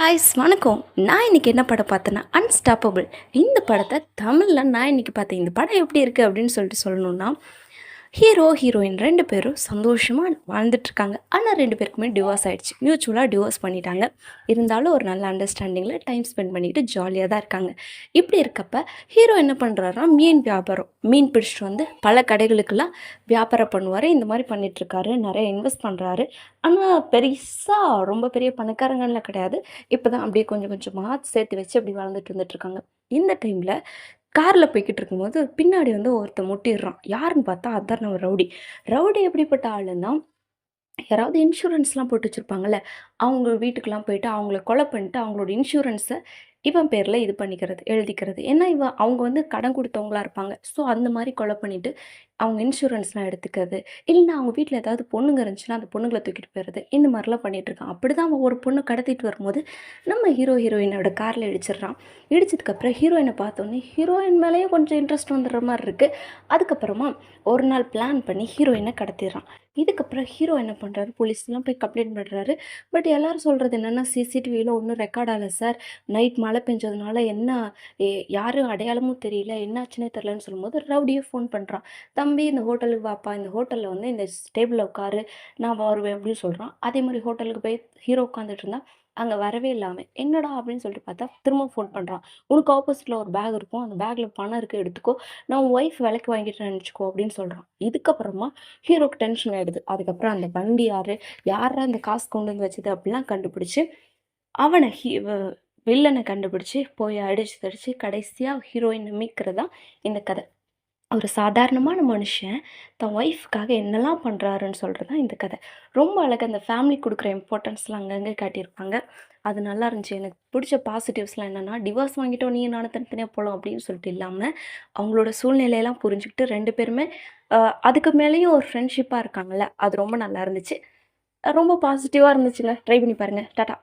ஹாய்ஸ் வணக்கம். நான் இன்னைக்கு என்ன படம் பார்த்தேன்னா, அன்ஸ்டாப்பபிள். இந்த படத்த தமிழ்ல நான் இன்னைக்கு பார்த்தேன். இந்த படம் எப்படி இருக்கு அப்படின்னு சொல்லிட்டு சொல்லணும்னா, ஹீரோ, ஹீரோயின் 2 பேரும் சந்தோஷமா வாழ்ந்துட்டுருக்காங்க. ஆனா 2 பேருக்குமே டிவோர்ஸ் ஆயிடுச்சு. மியூச்சுவலா டிவோர்ஸ் பண்ணிட்டாங்க. இருந்தாலும் ஒரு நல்ல அண்டர்ஸ்டாண்டிங்கில டைம் ஸ்பெண்ட் பண்ணிட்டு ஜாலியா தான் இருக்காங்க. இப்படி இருக்கப்ப ஹீரோ என்ன பண்றாருன்னா, மீன் வியாபாரம். மீன் பிடிச்சிட்டு வந்து பல கடைகளுக்கெல்லாம் வியாபாரம் பண்ணுவாரு. இந்த மாரி பண்ணிட்டுருக்காரு. நெறைய இன்வெஸ்ட் பண்றாரு. ஆனா பெருசா ரொம்ப பெரிய பணக்காரங்கலாம் கிடையாது. இப்பதான் அப்படியே கொஞ்சம் கொஞ்சமா சேர்த்து வச்சு அப்படி வாழ்ந்துட்டு வந்துட்டுருக்காங்க. இந்த டைம்ல கார்ல போய்க்கிட்டு இருக்கும்போது, பின்னாடி வந்து ஒருத்தன் முட்டிடுறான். யாருன்னு பார்த்தா அதான் நம்ம ரவுடி. ரவுடி எப்படிப்பட்ட ஆளுன்னா, யாராவது இன்சூரன்ஸ்லாம் போட்டு வச்சிருப்பாங்கல்ல, அவங்க வீட்டுக்குலாம் போயிட்டு அவங்கள கொலை பண்ணிட்டு, அவங்களோட இன்சூரன்ஸ இவன் பேர்ல இது பண்ணிக்கிறது, எழுதிக்கிறது. ஏன்னா, அவங்க வந்து கடன் குடுத்தவங்களா இருப்பாங்க. ஸோ, அந்த மாரி கொலை பண்ணிட்டு, அவங்க இன்சூரன்ஸ்லாம் எடுத்துக்கிறது. இல்லன்னா அவங்க வீட்ல ஏதாவது பொண்ணுங்க இருந்துச்சுன்னா, அந்த பொண்ணுங்கள தூக்கிட்டு போயிறது. இந்த மாரிலாம் பண்ணிட்டுருக்கான். அப்படிதான் அவன் ஒரு பொண்ண கடத்திட்டு வரும்போது, நம்ம ஹீரோ, ஹீரோயினோட கார்ல இடிச்சிடுறான். இடிச்சதுக்கப்புறம் ஹீரோயின பார்த்தோனே, ஹீரோயின் மேலயும் கொஞ்சம் இன்ட்ரெஸ்ட் வந்துடுற மாரி இருக்கு. அதுக்கப்புறமா ஒரு நாள் பிளான் பண்ணி ஹீரோயின கடத்திர்றான். இதுக்கப்புறம் ஹீரோ என்ன பண்றாரு, போலீஸ்லாம் போய் கம்ப்ளைண்ட் பண்றாரு. பட் எல்லாரும் சொல்றது என்னன்னா, "சிசிடிவில ஒண்ணும் ரெக்கார்ட் ஆகல சார். நைட் மழை பெஞ்சதுனால என்ன எ யாரு அடையாளமும் தெரியல. என்னாச்சுன்னே தெரியலன்னு" சொல்லும்போது, ரவுடியே ஃபோன் பண்றான். "தம்பி இந்த ஹோட்டலுக்கு வாப்பா. இந்த ஹோட்டல்ல வந்து இந்த டேபிள்ல உட்காரு. நான் வருவேன்" அப்படின்னு சொல்றான். அதே மாரி ஹோட்டலுக்கு போய் ஹீரோ உட்காந்துட்டு இருந்தா, அங்க வரவே இல்ல அவன். "என்னடா?" அப்படின்னு சொல்லிட்டு பார்த்தா, திரும்ப ஃபோன் பண்றான். "உனக்கு ஆப்போசிட்ல ஒரு பேக் இருக்கும். அந்த பேக்ல பணம் இருக்கு எடுத்துக்கோ. நான் உன் ஒய்ஃப் விலைக்கு வாங்கிட்டேன்னு நெனச்சுக்கோ" அப்படின்னு சொல்றான். இதுக்கப்புறமா ஹீரோக்கு டென்ஷன் ஆயிடுது. அதுக்கப்புறம் அந்த வண்டி யாரு? யார்ரா இந்த காசு கொண்டு வந்து வச்சது? அப்படிலாம் கண்டுபிடிச்சு, அவன ஹீ வ வில்லன கண்டுபிடிச்சு, போய் அடிச்சு தடிச்சு கடைசியா ஹீரோயின மீட்கிறது தான் இந்த கதை. ஒரு சாதாரணமான மனுஷன் தன் ஒய்ஃப்காக என்னலாம் பண்றாருன்னு சொல்றது தான் இந்த கதை. ரொம்ப அழகா அந்த ஃபேமிலி குடுக்குற இம்பார்ட்டன்ஸ்லாம் அங்கங்க காட்டியிருப்பாங்க. அது நல்லா இருந்துச்சு. எனக்கு பிடிச்ச பாசிட்டிவ்ஸ்லாம் என்னன்னா, டிவோர்ஸ் வாங்கிட்டோம் நீயும் நானும் தனித்தனியா போலாம் அப்படின்னு சொல்லிட்டு இல்லாம, அவங்களோட சூழ்நிலையெல்லாம் புரிஞ்சுகிட்டு 2 பேருமே அ அதுக்கு மேலேயும் ஒரு ஃப்ரெண்ட்ஷிப்பா இருக்காங்கல்ல, அது ரொம்ப நல்லா இருந்துச்சு. ரொம்ப பாசிட்டிவா இருந்துச்சுங்க. ட்ரை பண்ணி பாருங்க. டாட்டா.